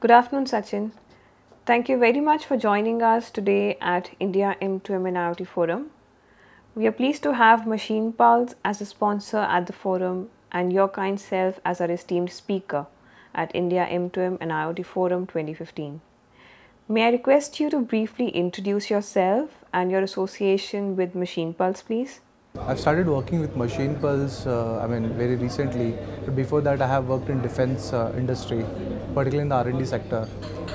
Good afternoon, Sachin. Thank you very much for joining us today at India M2M and IoT Forum. We are pleased to have Machine Pulse as a sponsor at the forum and your kind self as our esteemed speaker at India M2M and IoT Forum 2015. May I request you to briefly introduce yourself and your association with Machine Pulse, please? I've started working with Machine Pulse, very recently. But before that, I have worked in defense industry, particularly in the R&D sector.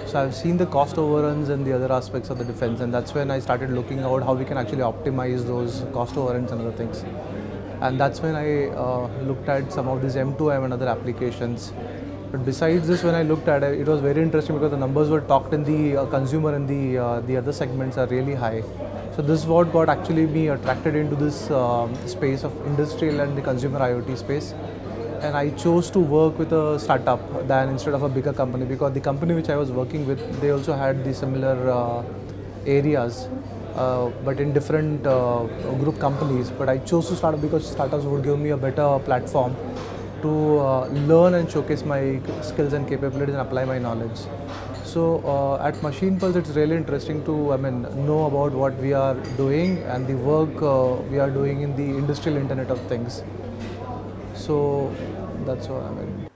So I've seen the cost overruns and the other aspects of the defense, and that's when I started looking out how we can actually optimize those cost overruns and other things. And that's when I looked at some of these M2M and other applications. But besides this, when I looked at it, it was very interesting because the numbers were talked in the consumer and the other segments are really high. So this is what got actually me attracted into this space of industrial and the consumer IoT space. And I chose to work with a startup than instead of a bigger company, because the company which I was working with, they also had the similar areas, but in different group companies. But I chose to start up because startups would give me a better platform to learn and showcase my skills and capabilities and apply my knowledge. So at Machine Pulse, it's really interesting to know about what we are doing and the work we are doing in the industrial Internet of Things. So that's what I mean.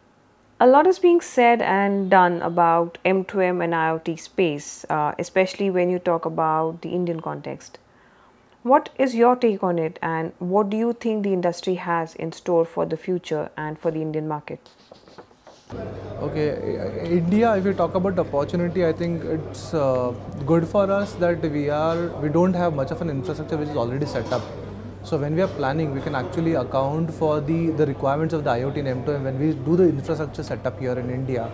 A lot is being said and done about M2M and IoT space, especially when you talk about the Indian context. What is your take on it, and what do you think the industry has in store for the future and for the Indian market? Okay, India, if we talk about opportunity, I think it's good for us that we don't have much of an infrastructure which is already set up. So when we are planning, we can actually account for the requirements of the IoT and M2M when we do the infrastructure setup here in India.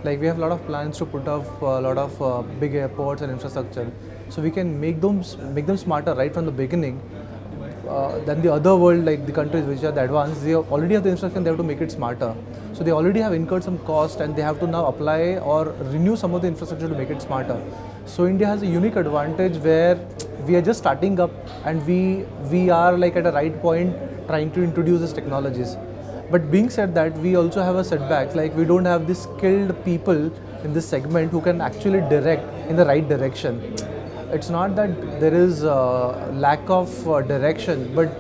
Like we have a lot of plans to put up a lot of big airports and infrastructure. So we can make them smarter right from the beginning. Then the other world, like the countries which are the advanced, they already have the infrastructure, they have to make it smarter. So they already have incurred some cost and they have to now apply or renew some of the infrastructure to make it smarter. So India has a unique advantage where we are just starting up and we are like at a right point trying to introduce these technologies. But being said that, we also have a setback, like we don't have the skilled people in this segment who can actually direct in the right direction. It's not that there is a lack of direction, but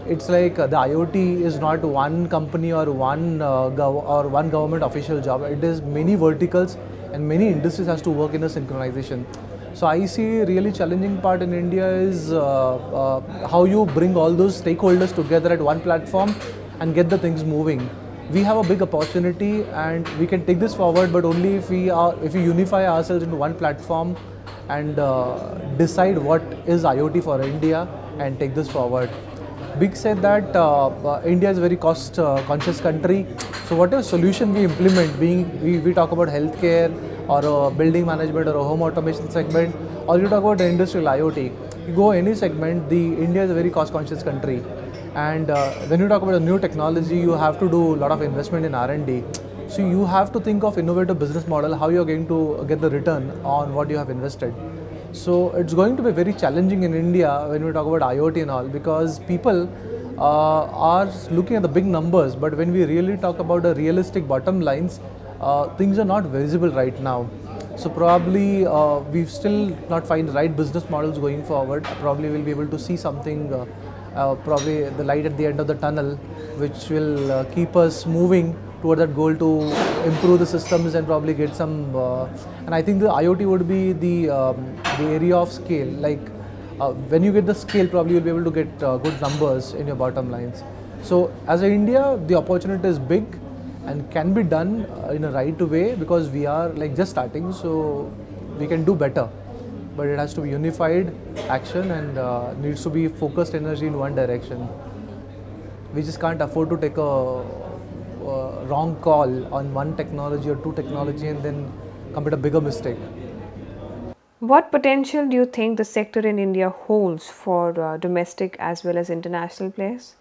it's like the IoT is not one company or one government official job. It is many verticals and many industries has to work in a synchronization. So I see really challenging part in India is how you bring all those stakeholders together at one platform and get the things moving. We have a big opportunity and we can take this forward, but only if we unify ourselves into one platform and decide what is IoT for India and take this forward. Big said that India is a very cost conscious country. So whatever solution we implement, we talk about healthcare or building management or a home automation segment, or you talk about the industrial IoT, you go any segment, India is a very cost conscious country. And when you talk about a new technology, you have to do a lot of investment in R&D. So you have to think of innovative business model, how you're going to get the return on what you have invested. So it's going to be very challenging in India when we talk about IoT and all, because people are looking at the big numbers, but when we really talk about the realistic bottom lines, things are not visible right now. So probably we've still not find the right business models going forward. Probably we'll be able to see something, probably the light at the end of the tunnel, which will keep us moving toward that goal to improve the systems and probably get some. And I think the IoT would be the area of scale. Like when you get the scale, probably you'll be able to get good numbers in your bottom lines. So as a India, the opportunity is big and can be done in a right way, because we are like just starting, so we can do better. But it has to be unified action and needs to be focused energy in one direction. We just can't afford to take a wrong call on one technology or two technology and then commit a bigger mistake. What potential do you think the sector in India holds for domestic as well as international players?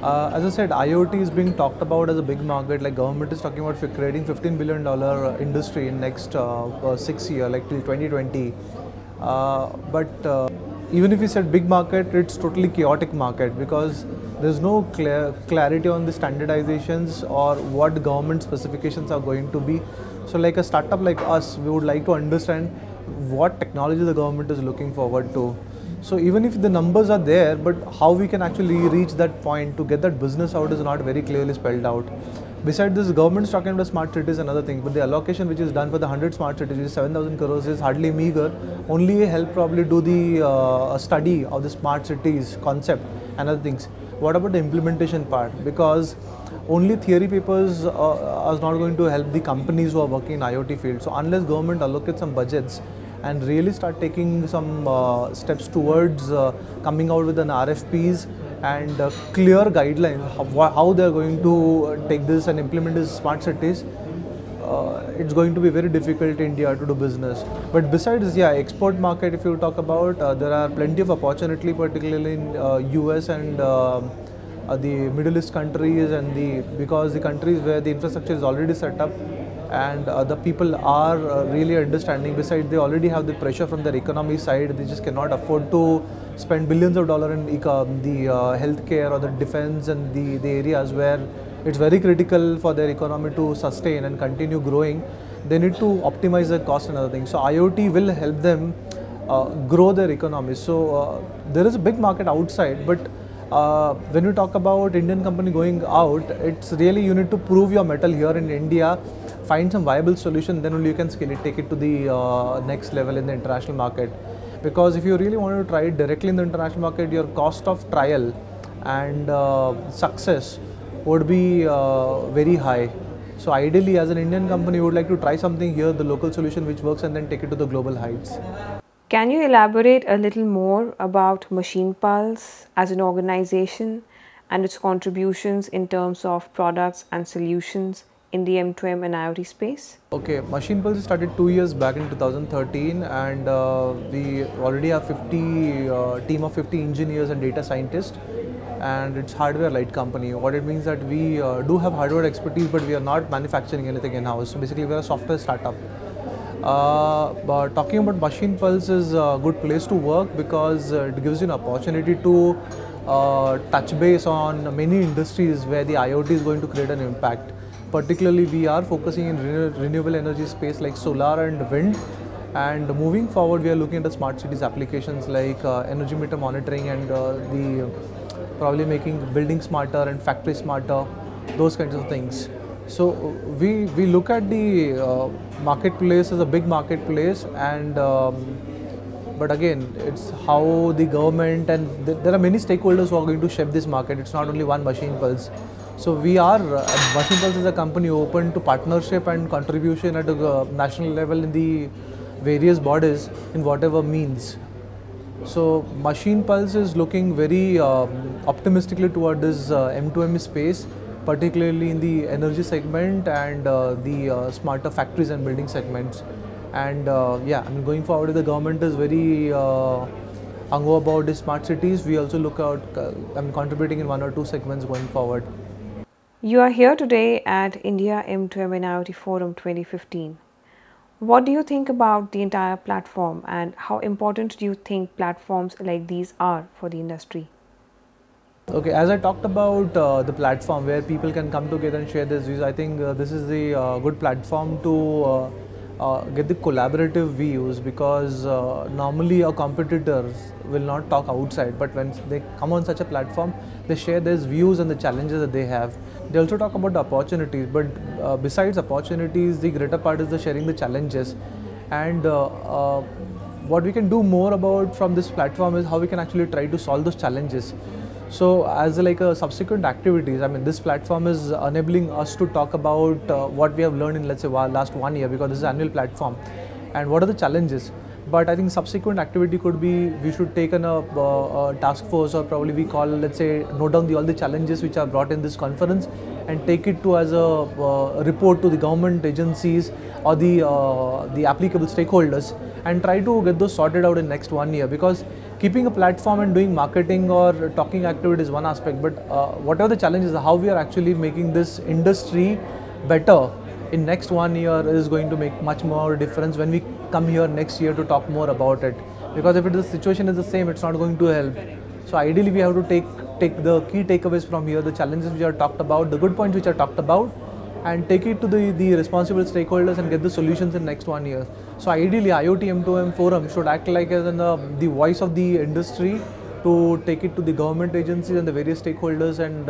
As I said, IoT is being talked about as a big market. Like government is talking about creating $15 billion industry in next 6 years, like till 2020. But even if we said big market, it's totally chaotic market, because there's no clarity on the standardizations or what government specifications are going to be. So like a startup like us, we would like to understand what technology the government is looking forward to. So even if the numbers are there, but how we can actually reach that point to get that business out is not very clearly spelled out. Besides this, government is talking about smart cities, another thing, but the allocation which is done for the 100 smart cities, which is 7,000 crores, is hardly meager. Only help probably do the study of the smart cities concept and other things. What about the implementation part? Because only theory papers are not going to help the companies who are working in IoT field. So unless government allocates some budgets and really start taking some steps towards coming out with an RFPs and clear guidelines how they are going to take this and implement these smart cities, it's going to be very difficult in India to do business. But besides, yeah, export market, if you talk about, there are plenty of opportunity, particularly in US and the Middle East countries, and because the countries where the infrastructure is already set up and the people are really understanding. Besides, they already have the pressure from their economy side. They just cannot afford to spend billions of dollars in the healthcare or the defense and the areas where it's very critical for their economy to sustain and continue growing. They need to optimize their cost and other things. So IoT will help them grow their economy. So there is a big market outside, but when we talk about Indian company going out, it's really you need to prove your mettle here in India, find some viable solution, then only you can scale it, take it to the next level in the international market. Because if you really want to try it directly in the international market, your cost of trial and success would be very high. So ideally, as an Indian company, you would like to try something here, the local solution which works, and then take it to the global heights. Can you elaborate a little more about Machine Pulse as an organization and its contributions in terms of products and solutions in the M2M and IoT space? Okay, Machine Pulse started 2 years back in 2013, and we already have 50 team of 50 engineers and data scientists, and it's hardware light company. What it means that we do have hardware expertise, but we are not manufacturing anything in-house. So basically, we are a software startup. But talking about Machine Pulse is a good place to work because it gives you an opportunity to touch base on many industries where the IoT is going to create an impact. Particularly, we are focusing in renewable energy space like solar and wind. And moving forward, we are looking at the smart cities applications like energy meter monitoring and probably making buildings smarter and factories smarter, those kinds of things. So we look at the marketplace as a big marketplace, and but again, it's how the government and there are many stakeholders who are going to shape this market. It's not only one Machine Pulse. So we are, Machine Pulse is a company open to partnership and contribution at a national level in the various bodies in whatever means. So Machine Pulse is looking very optimistically toward this M2M space, particularly in the energy segment and the smarter factories and building segments. And yeah, I mean, going forward, the government is very hung about the smart cities. We also look out, contributing in 1 or 2 segments going forward. You are here today at India M2M and IoT Forum 2015. What do you think about the entire platform, and how important do you think platforms like these are for the industry? Okay, as I talked about the platform where people can come together and share their views, I think this is the good platform to get the collaborative views, because normally our competitors will not talk outside, but when they come on such a platform, they share their views and the challenges that they have. They also talk about the opportunities, but besides opportunities, the greater part is the sharing the challenges. And what we can do more about from this platform is how we can actually try to solve those challenges. So as like a subsequent activities, I mean, this platform is enabling us to talk about what we have learned in, let's say, last 1 year, because this is an annual platform, and what are the challenges. But I think subsequent activity could be, we should take on a task force, or probably we call, let's say, note down all the challenges which are brought in this conference and take it to as a report to the government agencies or the applicable stakeholders, and try to get those sorted out in next 1 year. Because keeping a platform and doing marketing or talking activity is one aspect, but whatever the challenges, how we are actually making this industry better in next 1 year is going to make much more difference when we come here next year to talk more about it. Because if the situation is the same, it's not going to help. So ideally, we have to take the key takeaways from here, the challenges which are talked about, the good points which are talked about, and take it to the responsible stakeholders and get the solutions in next 1 year. So ideally, IoT M2M forum should act like as the voice of the industry to take it to the government agencies and the various stakeholders and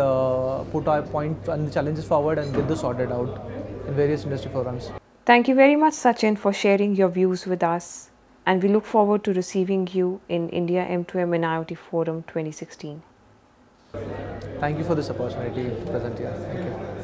put our point and the challenges forward and get this sorted out in various industry forums. Thank you very much, Sachin, for sharing your views with us, and we look forward to receiving you in India M2M and IoT Forum 2016. Thank you for this opportunity present here. Thank you.